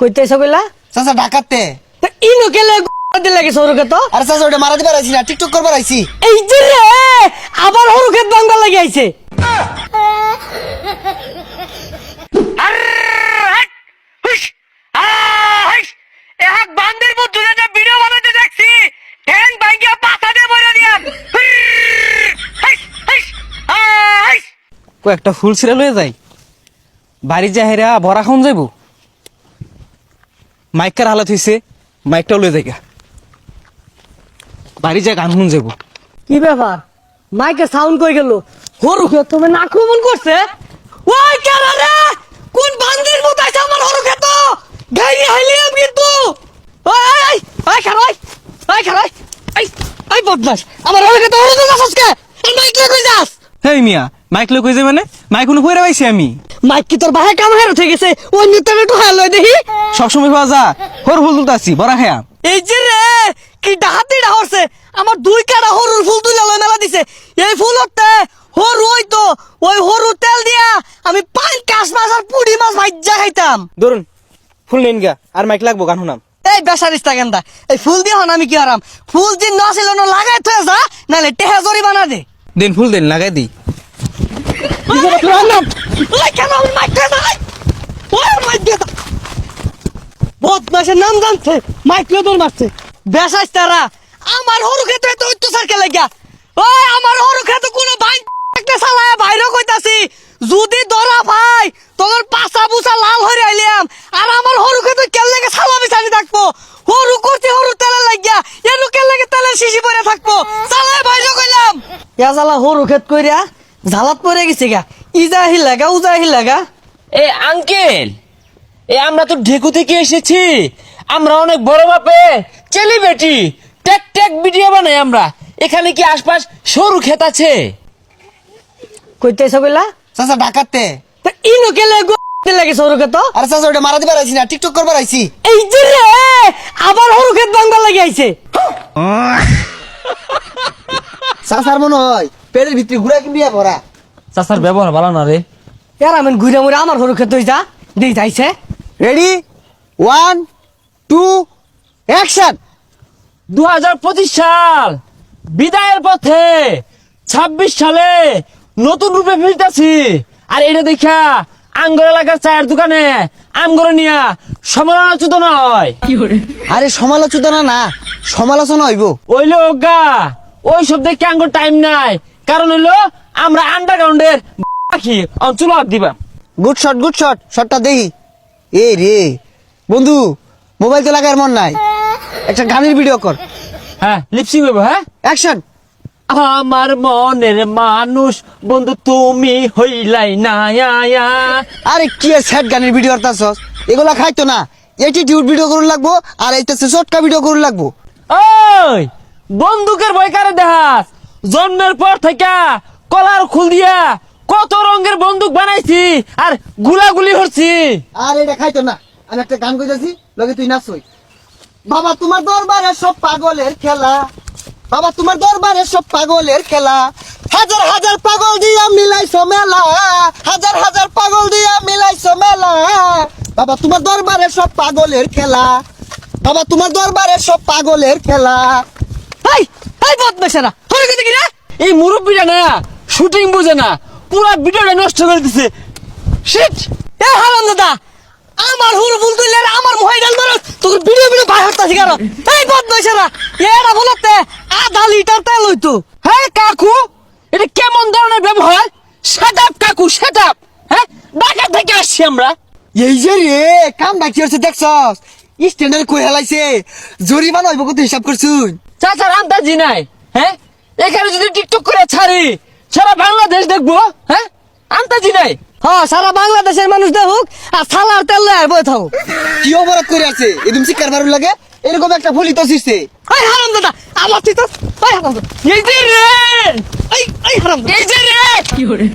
কইতে এসে কইলা চাচা ঢাকাতে। তা ইনো কেলে দিল লাগে সরুকে তো আরে চাচা ওটা মারা দিবার আইছি না, টিকটক করবার আইছি। এই যে রে আবার হরুকেত বাঙ্গা লাগি আইছে। এক বান্দির মধ্যে একটা ভিডিও বানাতে দেখছি, ঠ্যাং ভাঙিয়া পাছা দিয়ে বইরা দিয়াম। কয়েকটা ফুল ছিঁড়ে লয়ে যাই, বাড়ি যা হেরা ভরা খাওন যাইব। মাইকার হালত হয়েছে, মাইকটাও লয়ে যাই গা, বাড়ি যা গান শুন যাইব। কি ব্যাপার, মাইকে সাউন্ড কই গেল? হরুকেত তুমি আক্রমণ করছে? ওই কেন রে, কোন বান্দির মতো আছে আমার হরুকেত? গাইনি হাইলিয়াম কিন্তু। ওই ওই ওই খারাই, ওই খারাই, এই বদমাস আমার হরুকেত হরুকেত যাস কে? এই মাইক লই কই যাস? হেই মিয়া, মাইক লয়ে কই যাই মানে? মাইক কোনো কইরা পাইছি আমি। মাইক কি তোর বাহে কাম হের উঠে গেছে? ওই নিতেন একটু হাল লই দেখি। সবসময় পাওয়া যা, হর ফুল তুলতাছি বড়া খেয়া। এই যে রে কি ডাহাতি ডাহরছে, আমার দুই কাটা হরুর ফুল তুলে লয় মেলা দিছে। এই ফুল হতে হরু ওই তো ওই হরু তেল দিয়া আমি পাঁচ কাশ মাছ আর পুড়ি মাছ ভাজ্জা খাইতাম। ধরুন ফুল নেন গা, আর মাইক লাগবো গান শুনাম। এই বেসারিস্তা গেন্দা, এই ফুল দিয়ে হন আমি কি হারাম? ফুল দিন না ছিল না লাগাই থয়ে যা, নাহলে টেহা জরিমানা দে। দেন ফুল দেন, লাগাই দিই। ওই কেন আমি মাইক দিয়ে দাঁড়াই? ওই মাইক দিয়ে দাঁড়াই। বদমাসের নাম জানছে, মাইক দিয়ে দৌড় মারছে। বেসাইস্তারা আমার হরু খেতে তো অত্যাচার কে লাগিয়া। ওই আমার হরু খেতে কোনো ভাই একটা সালায় বাইরে কইতাছি, যদি ধরা ভাই তোর পাছা বুসা লাল হয়ে আইলাম। আর আমার হরু খেতে কেন লাগে সালা বিছানি থাকবো? হরু করতে হরু তেলে লাগিয়া এনু কেন লাগে তেলের শিশি পরে থাকবো? সালায় বাইরে কইলাম ইয়া জ্বালা হরু খেত কইরা ঝালাত পরে গেছে গা। ইজা হিলাগা উজা হিলাগা। এ আঙ্কেল, এ আমরা তো ঢেকু থেকে এসেছি, আমরা অনেক বড় বাপে চেলি বেটি টেক টেক ভিডিও বানাই আমরা। এখানে কি আশপাশ সরু ক্ষেত আছে? কইতে এসে কইলা চাচা ঢাকাতে। তা ইনো কেলে লাগে সরুকে তো? আরে চাচা ওটা মারা দিবার আইছি না, টিকটক করবার আইছি। এই যে রে আবার হরুকেত বাঙ্গা লাগি আইছে। চাচার মনে হয় পেটের ভিতরে ঘুরা কিনবিয়া ভরা। চাচার ব্যবহার ভালো না রে। এর আমি ঘুরে মুড়ে আমার হরুকেত হই যা দেই যাইছে। Ready 1 2 action. 2025 সাল বিদায়ের পথে, 26 সালে নতুন রূপে ফিরতেছি। আর এটা দেখা আঙ্গর এলাকার চায়ের দোকানে আমগরে নিয়া সমালোচনা হয়। আরে সমালোচনা না, সমালোচনা হইব। ওইলো গা, ওই সব দেখে আঙ্গর টাইম নাই। কারণ হইলো আমরা আন্ডারগ্রাউন্ডের পাখি অঞ্চল দিবা। গুড শট, গুড শট, শটটা দেই। এ রে বন্ধু, মোবাইল তো লাগার মন নাই, একটা গানের ভিডিও কর। হ্যাঁ, লিপসিং হইব। হ্যাঁ, অ্যাকশন। আমার মনের মানুষ বন্ধু তুমি হইলাই না। আরে কি স্যাড গানের ভিডিও করতাছস? এগুলা খাইতো না, অ্যাটিটিউড ভিডিও করুন লাগবো, আর এইটাছে শর্টকা ভিডিও করুন লাগবো। ওই বন্দুকের ভয় কারে দেখাস? জন্মের পর থেকে কলার খুল দিয়া কত রঙের বন্দুক বানাইছি আর গুলাগুলি হচ্ছি। আর এটা খাইতো না, আমি একটা গান কইতাছি, লগে তুই নাচই। বাবা তোমার দরবারে সব পাগলের খেলা, বাবা তোমার দরবারে সব পাগলের খেলা, হাজার হাজার পাগল দিয়া মিলাইছো মেলা, হাজার হাজার পাগল দিয়া মিলাইছো মেলা, বাবা তোমার দরবারে সব পাগলের খেলা, বাবা তোমার দরবারে সব পাগলের খেলা। এই এই বদমাশেরা হরুকেত কি রে? এই মুরব্বীরা না শুটিং বুঝে না, পুরো ভিডিওটা নষ্ট করে দিছে। শিট! এ হারাম দাদা, আমার হরু ফুল তুইলে আমার মোবাইল ধরো তোর ভিডিও ভিডিও বাই হতাছি কেন? এই বদমাশেরা এরা বলতে আধা লিটার তেল হইতো। হ্যাঁ কাকু, এটা কেমন ধরনের ব্যবহার? সেট আপ কাকু, সেট আপ। হ্যাঁ, ঢাকা থেকে আসছি আমরা। এই যে রে কাম বাকি হচ্ছে দেখছস, স্ট্যান্ডার্ড কই হেলাইছে, জরিমানা হইব কত হিসাব করছুন? চাচার আন্দাজি নাই। হ্যাঁ, এখানে যদি টিকটক করে ছাড়ি সারা বাংলাদেশ দেখবো। হ্যাঁ, আন্দাজি নাই। হ্যাঁ, সারা বাংলাদেশের মানুষ দেখুক আর সালার তেল লয়ে বই থাকুক। কি অপরাধ করে আছে এদম শিকার মারুন লাগে? এরকম একটা ভুলি তো সৃষ্টি। এই হারাম দাদা আমার তুই তো এই হারাম দাদা এই যে রে, এই হারাম দাদা এই যে রে।